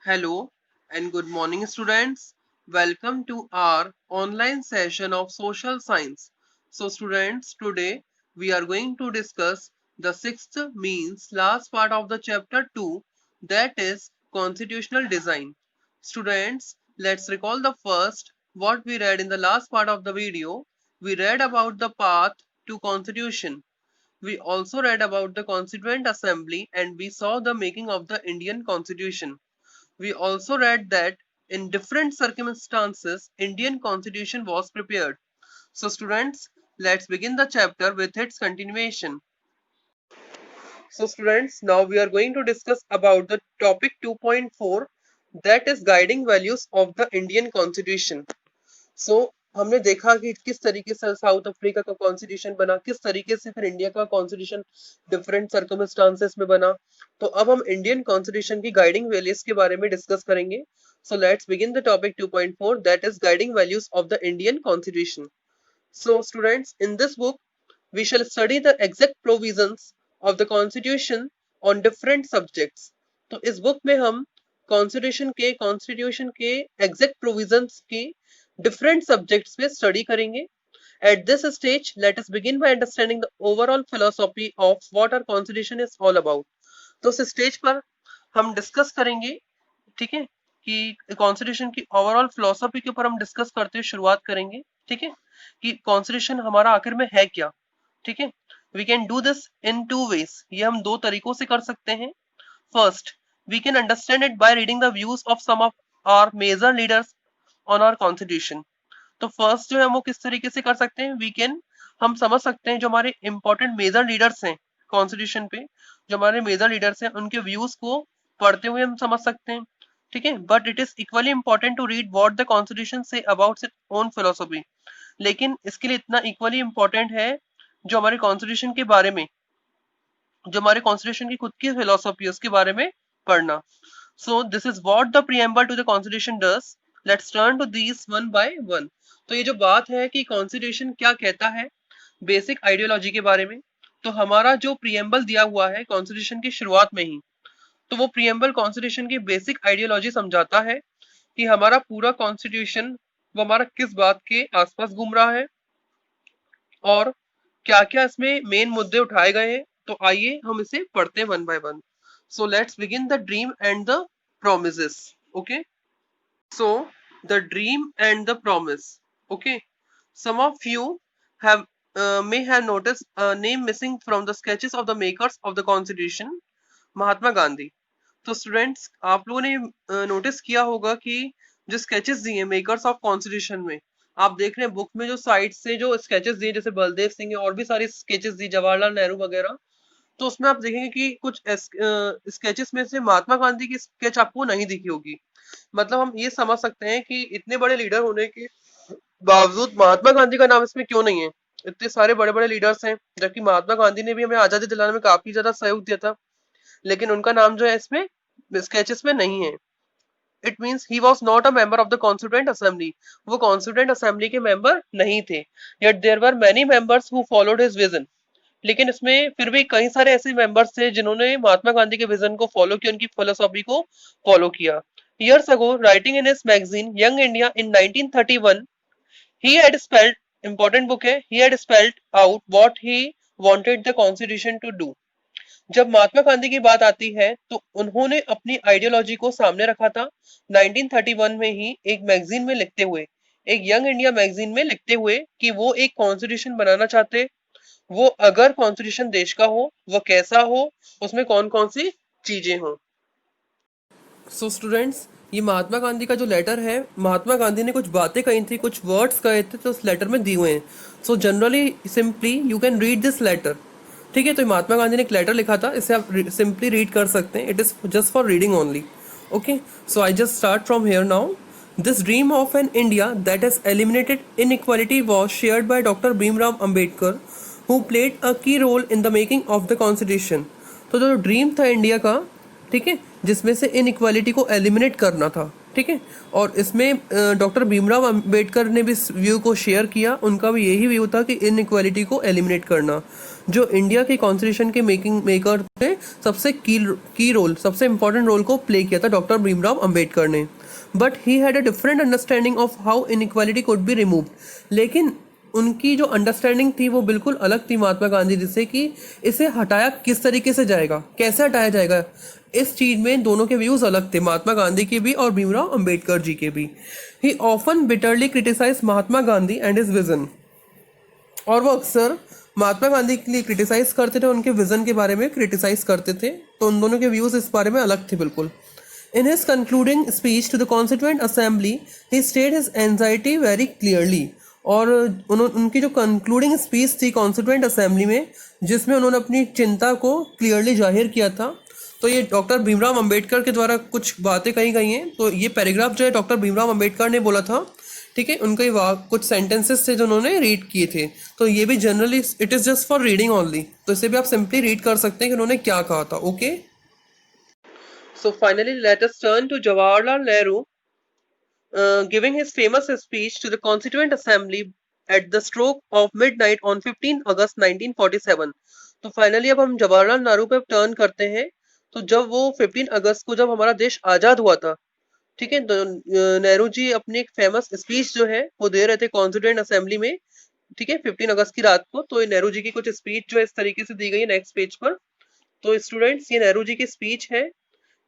Hello and good morning, students. Welcome to our online session of social science. So, students, today we are going to discuss the sixth means last part of the chapter 2, that is constitutional design. Students, let's recall the first what we read in the last part of the video. We read about the path to constitution. We also read about the Constituent Assembly and we saw the making of the Indian Constitution. We also read that in different circumstances, Indian constitution was prepared. So students, let's begin the chapter with its continuation. So students, now we are going to discuss about the topic 2.4, that is guiding values of the Indian constitution. So हमने देखा कि किस तरीके से south Africa का constitution बना, किस तरीके से फिर इंडिया का कॉन्स्टिट्यूशन डिफरेंट सर्कमस्टांसेस में बना. तो अब हम इंडियन कॉन्स्टिट्यूशन की गाइडिंग वैल्यूज के बारे में डिस्कस करेंगे. सो let's begin the topic 2.4, that is guiding values of the Indian constitution. So students, in this book we shall study the exact provisions of the constitution on different subjects. तो इस book में हम constitution के exact provisions की different subjects पे study करेंगे. At this stage, let us begin by understanding the overall philosophy of what our constitution is all about. तो इस स्टेज पर हम डिस्कस करेंगे, ठीक है, कि कॉन्स्टिट्यूशन की ओवरऑल फिलोसफी के ऊपर हम डिस्कस करते हुए शुरुआत करेंगे, ठीक है, कि कॉन्स्टिट्यूशन हमारा आखिर में है क्या. ठीक है, we can do this in two ways. ये हम दो तरीकों से कर सकते हैं. First, we can understand it by reading the views of some of our major leaders on our constitution. तो फर्स्ट जो है वो किस तरीके से कर सकते हैं, वी कैन, हम समझ सकते हैं जो हमारे इंपॉर्टेंट मेजर लीडर्स हैं कॉन्स्टिट्यूशन पे, जो हमारे मेजर लीडर्स हैं उनके व्यूज को पढ़ते हुए हम समझ सकते हैं. ठीक है, but it is equally important to read what the constitution says about its own philosophy. लेकिन इसके लिए इतना इक्वली इंपॉर्टेंट है जो हमारे कॉन्स्टिट्यूशन के बारे में, जो हमारे कॉन्स्टिट्यूशन की खुद की फिलोसफी है उसके बारे में पढ़ना. So this is what the preamble to the constitution does. Let's turn to these one by one. तो ये जो बात है कि कॉन्स्टिट्यूशन क्या कहता है बेसिक आइडियोलॉजी के बारे में, तो हमारा जो प्रीएम्बल दिया हुआ है कॉन्स्टिट्यूशन की शुरुआत में ही, तो वो प्रीएम्बल कॉन्स्टिट्यूशन की बेसिक आइडियोलॉजी समझाता है कि हमारा पूरा कॉन्स्टिट्यूशन वो हमारा किस बात के आसपास घूम रहा है और क्या क्या इसमें मेन मुद्दे उठाए गए हैं. तो आइए हम इसे पढ़ते हैं one by one. So let's begin the dream and the promises. Okay, so the dream and the promise. Okay, some of you have may have noticed a name missing from the sketches of the makers of the constitution, Mahatma Gandhi. तो students, आप लोगों ने notice किया होगा कि जो sketches दिए makers of constitution में, आप देख रहे हैं बुक में जो साइड से जो स्केचेस दिए, जैसे बलदेव सिंह है और भी सारी स्केचेस दी, जवाहरलाल नेहरू वगैरह, तो उसमें आप देखेंगे कि कुछ स्केचेस में से महात्मा गांधी की स्केच आपको नहीं दिखी होगी. मतलब हम ये समझ सकते हैं कि इतने बड़े लीडर होने के बावजूद महात्मा गांधी का नाम इसमें क्यों नहीं है. इतने सारे बड़े बड़े लीडर्स हैं, जबकि महात्मा गांधी ने भी हमें आजादी दिलाने में काफी ज्यादा सहयोग दिया था, लेकिन उनका नाम जो है इसमें स्केचेस में नहीं है. It means he was not a member of the constituent assembly. वो कॉन्स्टिट्यूएंट असेंबली के मेंबर नहीं थे. Yet there were many members who followed his vision. लेकिन इसमें फिर भी कई सारे ऐसे मेंबर्स थे जिन्होंने महात्मा गांधी के विजन को फॉलो किया, उनकी फिलोसॉफी को फॉलो किया. Years ago, writing in his magazine Young India in 1931, he had spelled, important book है, he had spelled out what he wanted the constitution to do. जब महात्मा गांधी की बात आती है तो उन्होंने अपनी आइडियोलॉजी को सामने रखा था 1931 में ही एक मैगजीन में लिखते हुए, एक यंग इंडिया मैगजीन में लिखते हुए कि वो एक कॉन्स्टिट्यूशन बनाना चाहते. वो अगर कॉन्स्टिट्यूशन देश का हो वो कैसा हो, उसमें कौन कौन सी चीजें हों. सो स्टूडेंट्स, ये महात्मा गांधी का जो लेटर है, महात्मा गांधी ने कुछ बातें कही थी, कुछ वर्ड्स कहे थे, तो उस लेटर में दिए हुए हैं. So generally simply you can read this letter. ठीक है, तो महात्मा गांधी ने एक लेटर लिखा था, इसे आप सिंपली रीड कर सकते हैं. It is just for reading only. Okay, so I just start from here now. This dream of an India that has eliminated inequality was shared by doctor Bhimrao Ambedkar, who played a key role in the making of the constitution. तो जो dream था India का, ठीक है, जिसमें से inequality को eliminate करना था, ठीक है। और इसमें डॉक्टर भीमराव अंबेडकर ने भी इस व्यू को शेयर किया। उनका भी यही व्यू था कि इनइक्वालिटी को एलिमिनेट करना। जो इंडिया के कॉन्स्टिट्यूशन के मेकर थे, सबसे की रोल, सबसे इंपॉर्टेंट रोल को प्ले किया था डॉक्टर भीमराव अंबेडकर ने। But he had a different understanding of how inequality could be removed. लेकिन उनकी जो अंडरस्टैंडिंग थी वो बिल्कुल अलग थी महात्मा गांधी जी से, कि इसे हटाया किस तरीके से जाएगा, कैसे हटाया जाएगा। इस चीज में दोनों के व्यूज अलग थे, महात्मा गांधी के भी और भीमराव अंबेडकर जी के भी। He often bitterly criticise Mahatma Gandhi and his vision. और वो अक्सर महात्मा गांधी के लिए क्रिटिसाइज करते थे, उनके विजन के बारे में क्रिटिसाइज करते थे। तो उन दोनों के व्यूज इस बारे में अलग थे बिल्कुल। In his concluding speech to the Constituent Assembly, he stated his anxiety very clearly. और उनकी जो कंक्लूडिंग स्पीच थी कॉन्स्टिट्यूएंट असेंबली में, जिसमें उन्होंने अपनी चिंता को क्लियरली जाहिर किया था। तो ये डॉक्टर भीमराव अंबेडकर के द्वारा कुछ बातें कही गई हैं। तो ये पैराग्राफ जो है डॉक्टर भीमराव अंबेडकर ने बोला था, ठीक है। उनके कुछ सेंटेंसेस थे जो उन्होंने रीड किए थे। तो ये भी generally it is just for reading only, तो इसे भी आप सिंपली रीड कर सकते हैं कि उन्होंने क्या कहा था। Okay. So finally, let us turn to Jawaharlal Nehru giving his famous speech to the Constituent Assembly at the stroke of midnight on 15 August 1947. तो फाइनली अब हम जवाहरलाल नेहरू पे टर्न करते हैं। तो जब वो 15 अगस्त को, जब हमारा देश आजाद हुआ था, ठीक है, तो नेहरू जी अपनी एक फेमस स्पीच जो है वो दे रहे थे कॉन्स्टिट्यूएंट असेंबली में, ठीक है, 15 अगस्त की रात को। तो नेहरू जी की कुछ स्पीच जो है इस तरीके से दी गई है नेक्स्ट पेज पर। तो स्टूडेंट्स, ये नेहरू जी की स्पीच है,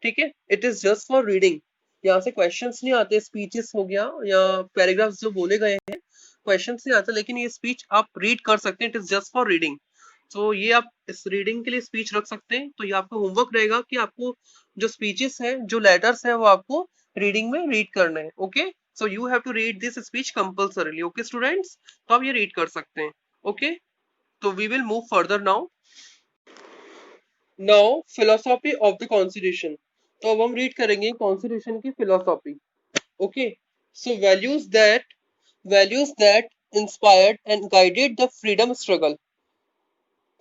ठीक है। It is just for reading, यहाँ से क्वेश्चंस नहीं आते। स्पीचेस हो गया या पैराग्राफ्स जो बोले गए हैं, क्वेश्चंस नहीं आते, लेकिन ये स्पीच आप रीड कर सकते हैं। It is just for reading. तो ये आप इस रीडिंग के लिए स्पीच रख सकते हैं। तो ये आपका होमवर्क रहेगा कि आपको जो स्पीचेस है, जो लेटर्स है, वो आपको रीडिंग में रीड करना है। Okay, so you have to read this speech compulsorily. Okay students, तो आप ये रीड कर सकते हैं। ओके, तो we will move further now. Now philosophy of the constitution. तो अब हम रीड करेंगे कॉन्स्टिट्यूशन की philosophy. Okay, so values that inspired and guided the freedom struggle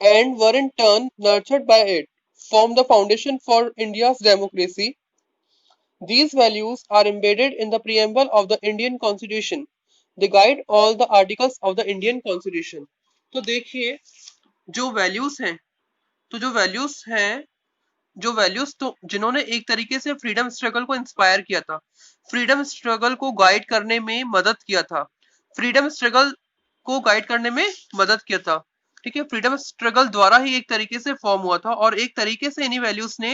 and were in turn nurtured by it, form the foundation for India's democracy. These values are embedded in the preamble of the Indian Constitution. They guide all the articles of the Indian Constitution. तो देखिए, जो values हैं, तो जो values तो जिन्होंने एक तरीके से फ्रीडम स्ट्रगल को इंस्पायर किया था, फ्रीडम स्ट्रगल को गाइड करने में मदद किया था, फ्रीडम स्ट्रगल को गाइड करने में मदद किया था, ठीक है। फ्रीडम स्ट्रगल द्वारा ही एक तरीके से फॉर्म हुआ था, और एक तरीके से इन्हीं वैल्यूज ने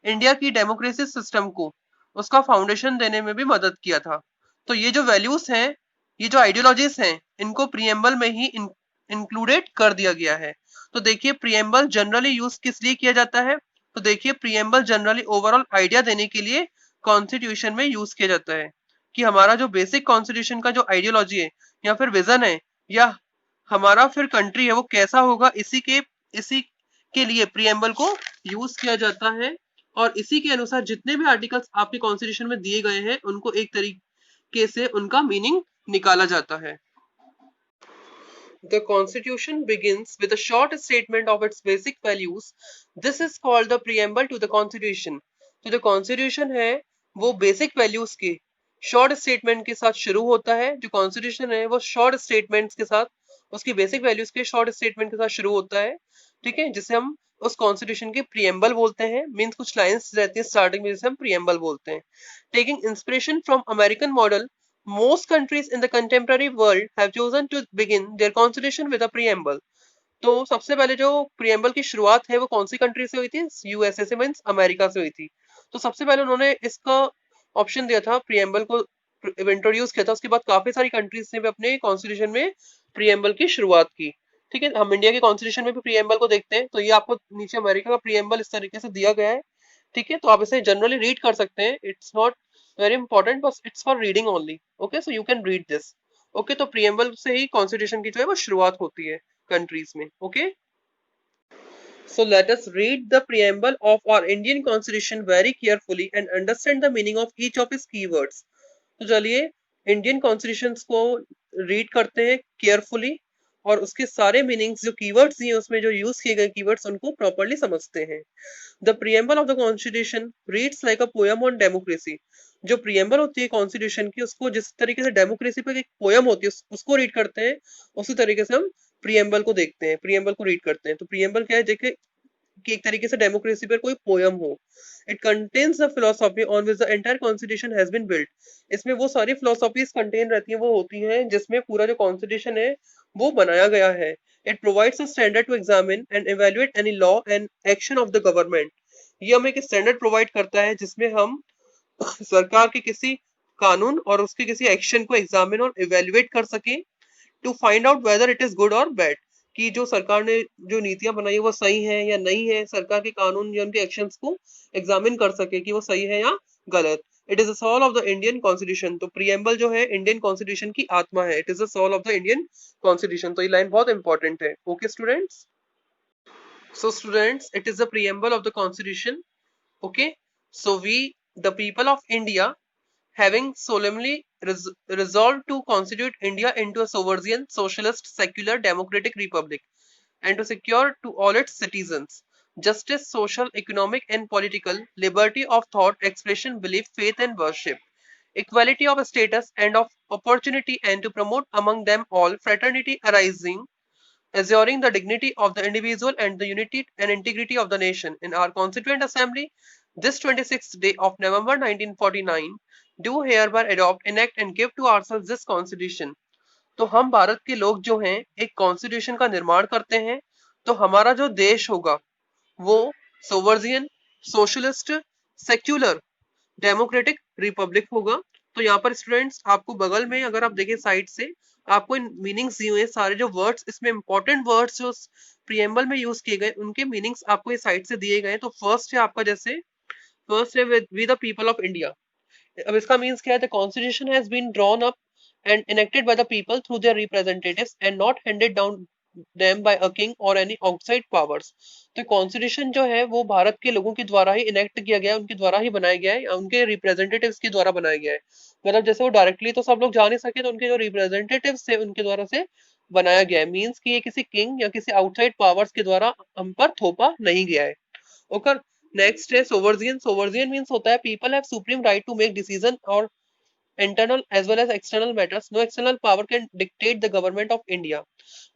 इंडिया की डेमोक्रेसी सिस्टम को उसका फाउंडेशन देने में भी मदद किया था। तो ये जो वैल्यूज हैं, ये जो आइडियोलॉजीज हैं, इनको प्रीएम्बल में ही इंक्लूडेड कर दिया गया है। तो देखिए, प्रीएम्बल जनरली यूज किस लिए किया जाता है। तो देखिए, प्रीएम्बल जनरली ओवरऑल आइडिया देने के लिए कॉन्स्टिट्यूशन में यूज किया जाता है, कि हमारा जो बेसिक कॉन्स्टिट्यूशन का जो आइडियोलॉजी है या फिर विजन है, या हमारा फिर कंट्री है, वो कैसा होगा, इसी के लिए प्रीएम्बल को यूज किया जाता है। और इसी के अनुसार जितने भी आर्टिकल्स आपके कॉन्स्टिट्यूशन में दिए गए हैं, उनको एक तरीके से उनका मीनिंग निकाला जाता है। The Constitution begins with a short statement of its basic values. This is called the preamble to the Constitution. तो जो Constitution है, वो basic values के शॉर्ट स्टेटमेंट के साथ शुरू होता है। जो कॉन्स्टिट्यूशन है वो शॉर्ट स्टेटमेंट्स के साथ, उसकी बेसिक वैल्यूज के शॉर्ट स्टेटमेंट के साथ शुरू होता है, ठीक है, जिसे हम उस कॉन्स्टिट्यूशन के प्रीएम्बल बोलते हैं। मींस कुछ लाइंस रहती है स्टार्टिंग में, जिसे हम प्रीएम्बल बोलते हैं। Taking inspiration from American model, most countries in the contemporary world have chosen to begin their constitution with a preamble. तो सबसे पहले जो प्रीएम्बल की शुरुआत है वो कौन सी कंट्री से हुई थी, यूएसए से, मींस अमेरिका से हुई थी। तो सबसे पहले उन्होंने इसका ऑप्शन दिया था, प्रीएम्बल को इंट्रोड्यूस किया था। उसके बाद काफी सारी कंट्रीज ने भी अपने कॉन्स्टिट्यूशन में प्रीएम्बल की शुरुआत की, ठीक है। हम इंडिया के कॉन्स्टिट्यूशन में भी प्रीएम्बल को देखते हैं। तो ये आपको नीचे अमेरिका का प्रीएम्बल इस तरीके से दिया गया है, ठीक है। तो आप इसे जनरली रीड कर सकते हैं। इट्स नॉट वेरी इंपॉर्टेंट, बस it's for reading only. Okay, so you can read this. Okay, तो प्रीएम्बल से ही कॉन्स्टिट्यूशन की जो है वो शुरुआत होती है कंट्रीज में। Okay, so let us read the preamble of our Indian Constitution very carefully and understand the meaning of each of its keywords. तो चलिए इंडियन कॉन्स्टिट्यूशन को रीड करते हैं केयरफुली और उसके सारे मीनिंग्स जो कीवर्ड्स दिए उसमें जो यूज किए गए कीवर्ड्स उनको प्रॉपरली समझते हैं। The preamble of the constitution reads like a poem on democracy. जो प्रियम्बल होती है कॉन्स्टिट्यूशन की, उसको जिस तरीके से डेमोक्रेसी पे एक पोयम होती है उसको रीड करते हैं, उसी तरीके से हम प्रियम्बल को देखते हैं, प्रियम्बल को रीड करते हैं। तो प्रियम्बल क्या है, देखिए कि एक तरीके से डेमोक्रेसी पर कोई पोयम हो। It contains the philosophy on which the entire constitution has been built. इसमें वो सारी फिलोसॉफीज कंटेन रहती है, वो होती हैं जिसमें पूरा जो कॉन्स्टिट्यूशन है वो बनाया गया है। It provides a standard to examine and evaluate any law and action of the government. ये हमें एक स्टैंडर्ड प्रोवाइड करता है जिसमें हम सरकार के किसी कानून और उसके किसी एक्शन को एग्जामिन और इवेल्युएट कर सके, to find out whether it is good और बैड, कि जो सरकार ने जो नीतियां बनाई है वो सही है या नहीं है, सरकार के कानून या उनके एक्शंस को एग्जामिन कर सके कि वो सही है या गलत। It is the soul of the Indian constitution. तो प्रियम्बल जो है इंडियन कॉन्स्टिट्यूशन की आत्मा है। It is the soul of the Indian constitution. तो ये लाइन बहुत इंपॉर्टेंट है। Okay students, so students, it is the preamble of the constitution. Okay, so we, the people of India, having solemnly resolved to constitute India into a sovereign, socialist, secular, democratic republic, and to secure to all its citizens justice, social, economic, and political liberty of thought, expression, belief, faith, and worship, equality of status and of opportunity, and to promote among them all fraternity arising, assuring the dignity of the individual and the unity and integrity of the nation. In our Constituent Assembly, this 26th day of November 1949, do hereby adopt, enact and give to ourselves this Constitution. तो हम भारत के लोग जो हैं एक constitution का निर्माण करते हैं, तो हमारा जो देश होगा वो सोवर्जियन, सोशलिस्ट, सेक्युलर, डेमोक्रेटिक रिपब्लिक होगा। तो यहाँ पर स्टूडेंट्स आपको बगल में अगर आप देखें साइड से, आपको इन मीनिंग्स दिए हुए हैं, सारे जो वर्ड्स इसमें इंपॉर्टेंट वर्ड्स जो प्रियम्बल में यूज किए गए उनके मीनिंग्स आपको इस साइड से दिए गए हैं। तो फर्स्ट है आपका, जैसे फर्स्ट है we the people of India. अब इसका मीन्स क्या है, the constitution has been drawn up and enacted by the people through their representatives and not handed down them by a king or any outside powers। तो constitution जो है वो भारत के लोगों के द्वारा ही इनेक्ट किया गया है, उनके द्वारा ही बनाया गया है, उनके रिप्रेजेंटेटिव्स के द्वारा बनाया गया है। मतलब जैसे वो डायरेक्टली तो सब लोग जा नहीं सके, तो उनके जो रिप्रेजेंटेटिव्स थे उनके द्वारा से बनाया गया है। मीन्स कि ये किसी किंग या किसी आउटसाइड पावर्स के द्वारा हम पर थोपा नहीं गया है। ओके, नेक्स्ट है सोवर्जियन। सोवर्जियन मीन्स होता है people have supreme right to make decision और internal as well as external matters, no external power can dictate the government of India।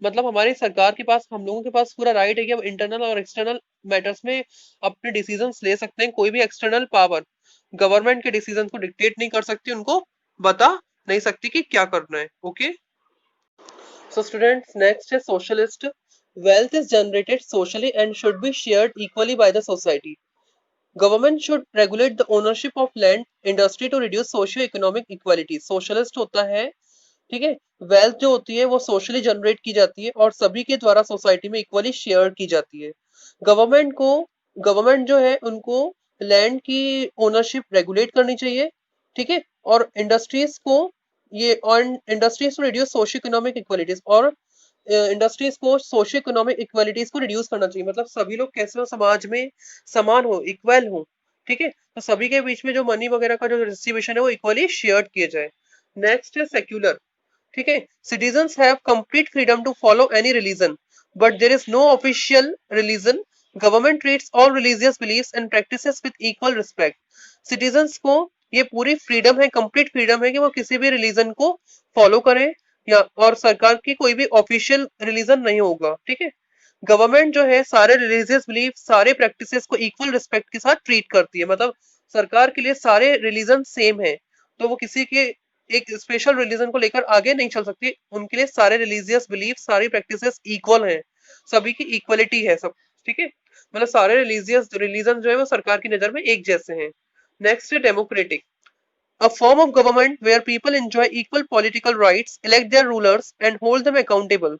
मतलब हमारी सरकार के पास, हम लोगों के पास पूरा राइट है कि हम इंटरनल और एक्सटर्नल मैटर्स में अपने डिसीजंस ले सकते हैं। कोई भी एक्सटर्नल पावर गवर्नमेंट के डिसीजन को डिक्टेट नहीं कर सकती, उनको बता नहीं सकती कि क्या करना है। ओके, सो स्टूडेंट्स नेक्स्ट है socialist. Wealth is generated socially and should be shared equally by the society. Government should regulate the ownership of land industry to reduce socio economic equality. Socialist होता है, ठीक है, wealth जो होती है वो socially generate की जाती है और सभी के द्वारा सोसाइटी में इक्वली शेयर की जाती है। गवर्नमेंट को, गवर्नमेंट जो है उनको लैंड की ओनरशिप रेगुलेट करनी चाहिए, ठीक है, और इंडस्ट्रीज को ये, और industries to reduce socio economic equalities, और इंडस्ट्रीज को सोशियो इकोनॉमिक इक्वालिटीज को रिड्यूस करना चाहिए। मतलब सभी लोग कैसे हो, समाज में समान हो, इक्वल हो, ठीक है, तो सभी के बीच में जो मनी वगैरह का जो डिस्ट्रीब्यूशन है वो इक्वली शेयर किए जाए। नेक्स्ट है सेक्युलर, ठीक है, citizens have complete freedom to follow any religion but there is no official religion. Government treats all religious beliefs and practices with equal respect. Citizens को ये पूरी फ्रीडम है, कंप्लीट फ्रीडम है कि वो किसी भी रिलीजन को फॉलो करें, या और सरकार की कोई भी ऑफिशियल रिलीजन नहीं होगा, ठीक है। गवर्नमेंट जो है सारे रिलीजियस बिलीफ, सारे प्रैक्टिसेस को इक्वल रिस्पेक्ट के साथ ट्रीट करती है। मतलब सरकार के लिए सारे रिलीजन सेम है, तो वो किसी के एक स्पेशल रिलीजन को लेकर आगे नहीं चल सकती। उनके लिए सारे रिलीजियस बिलीफ, सारी प्रैक्टिसेस इक्वल हैं, सभी की इक्वलिटी है सब, ठीक है। मतलब सारे रिलीजियस रिलीजन जो है वो सरकार की नजर में एक जैसे हैं। नेक्स्ट है democratic, a form of government where people enjoy equal political rights, elect their rulers, and hold them accountable.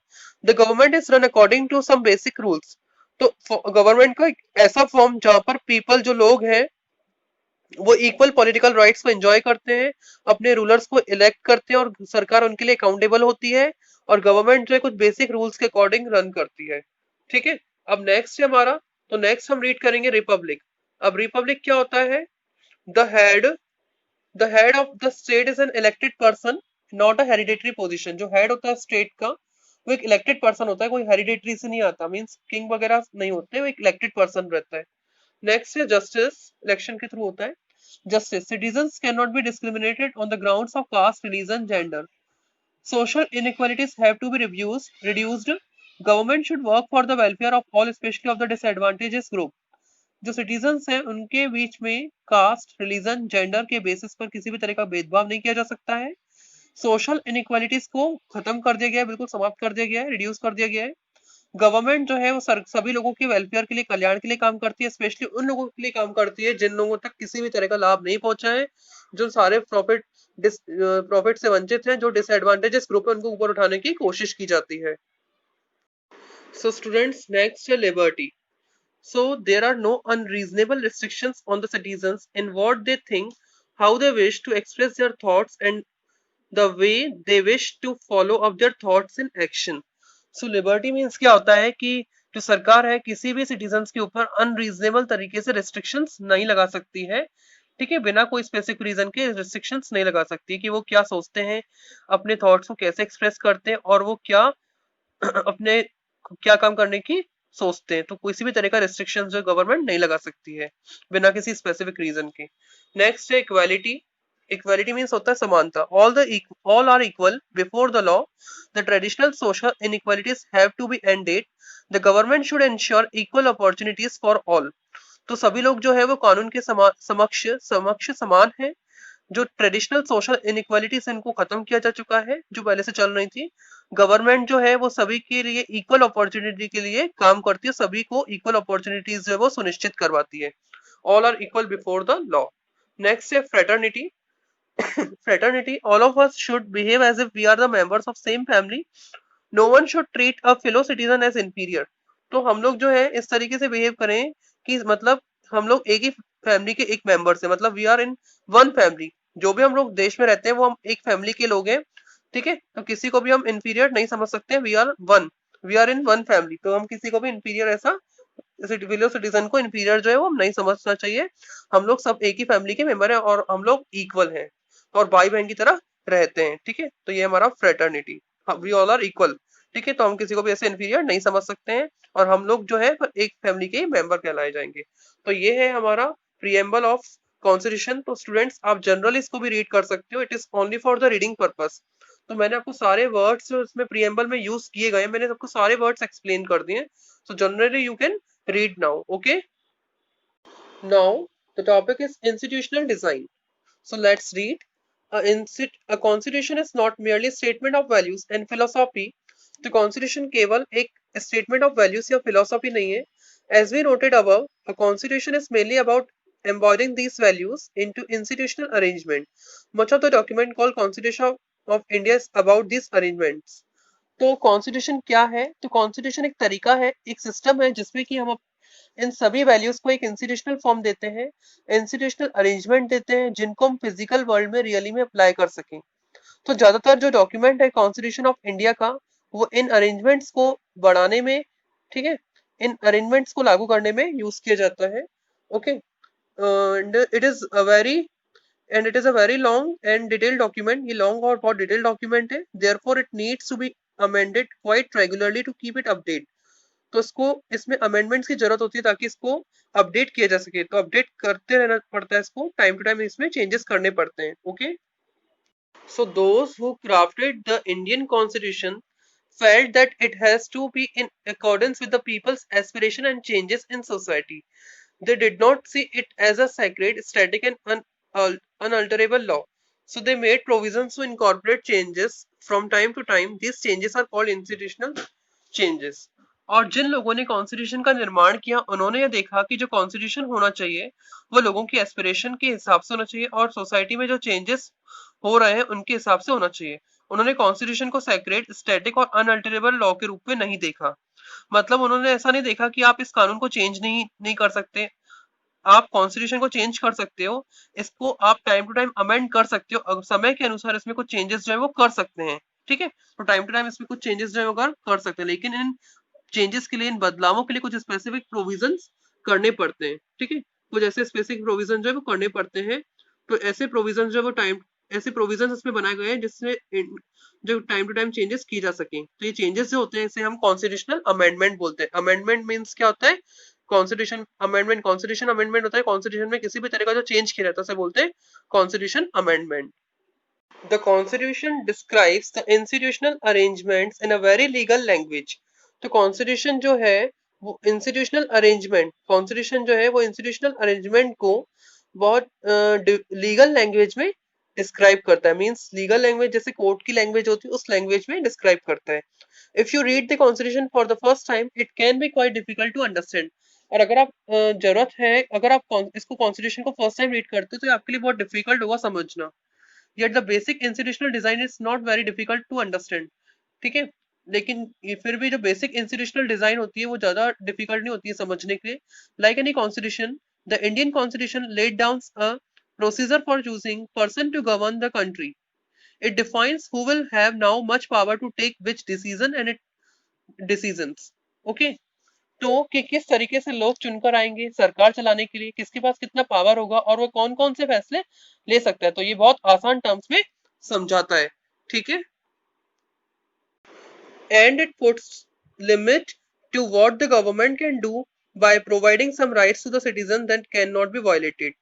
The government is run according to some basic rules. तो गवर्नमेंट का एक ऐसा फॉर्म जहां पर पीपल जो लोग हैं वो इक्वल पॉलिटिकल राइट्स को एंजॉय करते हैं, अपने रूलर्स को इलेक्ट करते हैं और सरकार उनके लिए अकाउंटेबल होती है, और गवर्नमेंट जो है कुछ बेसिक रूल्स के अकॉर्डिंग रन करती है, ठीक है। अब नेक्स्ट है हमारा, तो नेक्स्ट हम रीड करेंगे रिपब्लिक। अब रिपब्लिक क्या होता है, the head, the head of the state is an elected person, not a hereditary position। जो हेड होता है स्टेट का वो एक इलेक्टेड पर्सन होता है, कोई हेरिडेटरी से नहीं आता, मींस किंग वगैरह नहीं होते, वो एक इलेक्टेड पर्सन रहता है। नेक्स्ट है जस्टिस, इलेक्शन के थ्रू होता है। Justice, citizens can not be discriminated on the grounds of caste, religion, gender. Social inequalities have to be reduced. Government should work for the welfare of all, especially of the disadvantaged group. जो citizens हैं उनके बीच में cast, religion, gender के basis पर किसी भी तरह का भेदभाव नहीं किया जा सकता है। सोशल इनइक्वालिटीज को खत्म कर दिया गया है, बिल्कुल समाप्त कर दिया गया है, रिड्यूस कर दिया गया है। गवर्नमेंट जो है वो सभी लोगों के वेलफेयर के लिए, कल्याण के लिए काम करती है, स्पेशली उन लोगों के लिए काम करती है जिन लोगों तक किसी भी तरह का लाभ नहीं पहुंचा है, जो सारे प्रॉफिट से वंचित हैं, जो डिसएडवांटेजेस ग्रुप है उनको ऊपर उठाने की कोशिश की जाती है। सो स्टूडेंट्स, नेक्स्ट है liberty. So there are no unreasonable restrictions on the citizens in what they think, how they wish to express their thoughts, and the way they wish to follow up their thoughts in action. So liberty means क्या होता है कि जो सरकार है किसी भी citizens के ऊपर अनरीजनेबल तरीके से रिस्ट्रिक्शंस नहीं लगा सकती है, ठीक है, बिना कोई स्पेसिफिक रीजन के रिस्ट्रिक्शंस नहीं लगा सकती कि वो क्या सोचते हैं, अपने थॉट्स को कैसे एक्सप्रेस करते हैं, और वो क्या अपने क्या काम करने की सोचते हैं। तो किसी भी तरह का रिस्ट्रिक्शन जो गवर्नमेंट नहीं लगा सकती है बिना किसी स्पेसिफिक रीजन के। नेक्स्ट है इक्वालिटी। इक्वालिटी मीन्स होता है समानता। All are equal before the law. The traditional social inequalities have to be ended. The government should ensure equal opportunities for all. तो सभी लोग जो है वो कानून के समक्ष समान है। जो ट्रेडिशनल सोशल इनइक्वालिटीज इनको खत्म किया जा चुका है जो पहले से चल रही थी। गवर्नमेंट जो है वो सभी के लिए इक्वल अपॉर्चुनिटी के लिए काम करती है, सभी को इक्वल अपॉर्चुनिटीज जो है वो सुनिश्चित करवाती है। All are equal before the law. Next है fraternity. Fraternity, all of us should behave as if we are the members of same family. No one should treat a fellow citizen as inferior. तो हम लोग जो है इस तरीके से behave करें कि मतलब हम लोग एक ही फैमिली के एक मेंबर से, मतलब we are in one family. जो भी हम लोग देश में रहते हैं वो हम एक फैमिली के लोग हैं, ठीक है। तो किसी को भी हम इंफीरियर नहीं समझ सकते, we are one, we are in one family. तो हम किसी को भी इंफीरियर ऐसा फेलो सिटीजन को इंफीरियर जो है वो हम नहीं समझना चाहिए। हम लोग सब एक ही फैमिली के मेंबर हैं और हम लोग इक्वल हैं और भाई बहन की तरह रहते हैं, ठीक है। तो ये हमारा fraternity, we all are equal, ठीक है। तो हम किसी को भी ऐसे इंफीरियर नहीं समझ सकते हैं और हम लोग जो है एक फैमिली के मेंबर कहलाए जाएंगे। तो ये है हमारा प्रीएम्बल ऑफ कॉन्स्टिट्यूशन। तो स्टूडेंट्स आप जनरली इसको भी रीड कर सकते हो, it is only for the reading purpose. तो मैंने आपको सारे वर्ड्स जो इसमें प्रीएम्बल में यूज किए गए, मैंने आपको सारे वर्ड्स एक्सप्लेन कर दिए। So generally you can read now. Okay, now the topic is institutional design. So let's read. A constitution is not merely a statement of values and philosophy. तो constitution केवल एक statement of values या philosophy नहीं है. As we noted above, a constitution is mainly about embodying these values into institutional arrangement. Much of the document called Constitution of India is about these arrangements. तो constitution क्या है? तो constitution एक तरीका है, एक सिस्टम है जिसमें कि हम इन सभी वैल्यूज को एक इंस्टीट्यूशनल फॉर्म देते हैं, इंस्टीट्यूशनल अरेंजमेंट देते हैं जिनको हम फिजिकल वर्ल्ड में रियली में अप्लाई कर सकें। तो ज्यादातर जो डॉक्यूमेंट है कॉन्स्टिट्यूशन ऑफ इंडिया का वो इन अरेंजमेंट्स को बढ़ाने में, ठीक है, इन अरेंजमेंट्स को लागू करने में यूज किया जाता है। Okay, it is a very long and detailed document. ये लॉन्ग और बहुत डिटेल्ड डॉक्यूमेंट है, therefore it needs to be amended quite regularly to keep it update. तो इसको इसमें अमेंडमेंट्स की जरूरत होती है ताकि इसको अपडेट किया जा सके। तो अपडेट करते रहना पड़ता है, इसको टाइम टू टाइम इसमें चेंजेस करने पड़ते हैं। Okay, so those who crafted the Indian constitution felt that it has to be in accordance with the people's aspiration and changes in society. They did not see it as a sacred, static and unalterable law. So they made provisions to incorporate changes from time to time. These changes are called institutional changes. और जिन लोगों ने constitution का निर्माण किया उन्होंने यह देखा कि जो कॉन्स्टिट्यूशन होना चाहिए वो लोगों की एस्पिरेशन के हिसाब से होना चाहिए और सोसाइटी में जो चेंजेस हो रहे हैं उनके हिसाब से होना चाहिए। उन्होंने कॉन्स्टिट्यूशन को सेक्रेट, स्टैटिक और अनअल्टरेबल लॉ के रूप में नहीं देखा। मतलब उन्होंने ऐसा नहीं देखा कि आप इस कानून को चेंज नहीं कर सकते, आप कॉन्स्टिट्यूशन को चेंज कर सकते हो, इसको आप टाइम टू टाइम अमेंड कर सकते हो, समय के अनुसार इसमें कुछ चेंजेस जो है वो कर सकते हैं, ठीक है। तो टाइम टू टाइम इसमें कुछ चेंजेस जो है वो कर सकते हैं, लेकिन इन चेंजेस के लिए, इन बदलावों के लिए कुछ स्पेसिफिक प्रोविजंस करने पड़ते हैं, ठीक है। कुछ ऐसे स्पेसिफिक प्रोविजन जो है वो करने पड़ते हैं। तो ऐसे प्रोविजन जो है वो ऐसे प्रोविजन इसमें बनाए गए हैं जिससे जो टाइम टू टाइम चेंजेस की जा सके। तो ये चेंजेस जो होते हैं इसे हम कॉन्स्टिट्यूशनल अमेंडमेंट बोलते हैं। अमेंडमेंट मीन्स क्या होता है? कॉन्स्टिट्यूशन अमेंडमेंट होता है कॉन्स्टिट्यूशन में किसी भी तरह का जो चेंज किया जाता है उसे बोलते हैं constitution amendment. The Constitution describes the institutional arrangements in a very legal language. तो Constitution जो है वो institutional arrangement, Constitution जो है वो institutional arrangement को बहुत legal language में describe करता है। Means legal language जैसे कोर्ट की language होती है उस language में describe करता है। If you read the Constitution for the first time, it can be quite difficult to understand. और अगर आप जरूरत है अगर आप इसको Constitution को first time read करते हो तो आपके लिए बहुत difficult होगा समझना। Yet the basic institutional design is not very difficult to understand. ठीक है, लेकिन ये फिर भी जो बेसिक इंस्टीट्यूशनल डिजाइन होती है वो ज्यादा डिफिकल्ट नहीं होती है समझने के लिए। Like any constitution, the Indian constitution laid down a procedure for choosing person to govern the country. It defines who will have now much power to take which decision and it decisions. Okay. तो कि किस तरीके से लोग चुनकर आएंगे सरकार चलाने के लिए, किसके पास कितना पावर होगा और वो कौन कौन से फैसले ले सकता है। तो ये बहुत आसान टर्म्स में समझाता है। ठीक है, and it puts limit to what the government can do by providing some rights to the citizen that cannot be violated.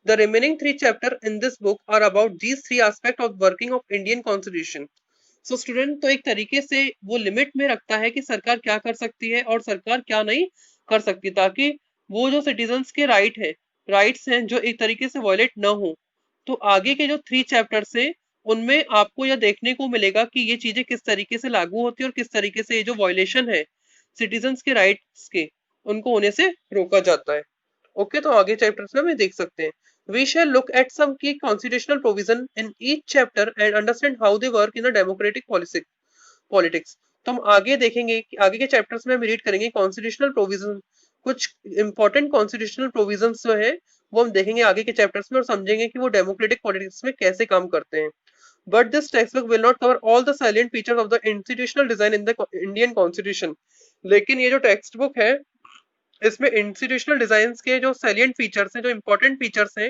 The remaining 3 chapters in this book are about these 3 aspects of working of Indian Constitution. So student तो एक तरीके से वो limit में रखता है कि सरकार क्या कर सकती है और सरकार क्या नहीं कर सकती, ताकि वो जो सिटीजन्स के राइट्स हैं जो एक तरीके से वायलेट ना हो। तो आगे के जो 3 चैप्टर्स हैं उनमें आपको यह देखने को मिलेगा कि ये चीजें किस तरीके से लागू होती है और किस तरीके से ये जो वायलेशन है सिटीजन्स के राइट्स के उनको होने से रोका जाता है। ओके, तो आगे चैप्टर्स में हम देख सकते हैं। We shall look at some key constitutional provision in each chapter and understand how they work in a democratic politics. तो हम आगे देखेंगे कि आगे के चैप्टर्स में हम रीड करेंगे कॉन्स्टिट्यूशनल प्रोविजन, कुछ इंपॉर्टेंट कॉन्स्टिट्यूशनल प्रोविजंस जो है वो हम देखेंगे आगे के चैप्टर्स में और समझेंगे कि वो डेमोक्रेटिक पॉलिटिक्स में कैसे काम करते हैं। But this textbook will not cover all the salient features of the institutional design in the Indian Constitution. लेकिन ये जो टेक्स्ट बुक है इसमें इंस्टीट्यूशनल डिजाइन के जो सैलिएंट फीचर्स हैं, जो इंपॉर्टेंट फीचर्स हैं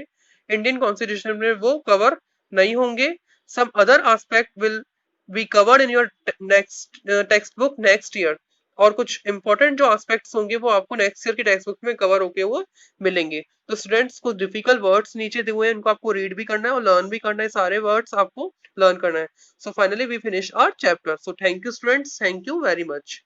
इंडियन कॉन्स्टिट्यूशन में वो कवर नहीं होंगे। Some other aspect will be covered in your next textbook next year, और कुछ इंपॉर्टेंट जो एस्पेक्ट्स होंगे वो आपको नेक्स्ट ईयर की टेक्स्ट बुक में कवर होके वो मिलेंगे। तो स्टूडेंट्स को डिफिकल्ट वर्ड्स नीचे दिए हुए हैं, उनको आपको रीड भी करना है और लर्न भी करना है, सारे वर्ड्स आपको लर्न करना है। So finally we finish our chapter. So thank you students, thank you very much.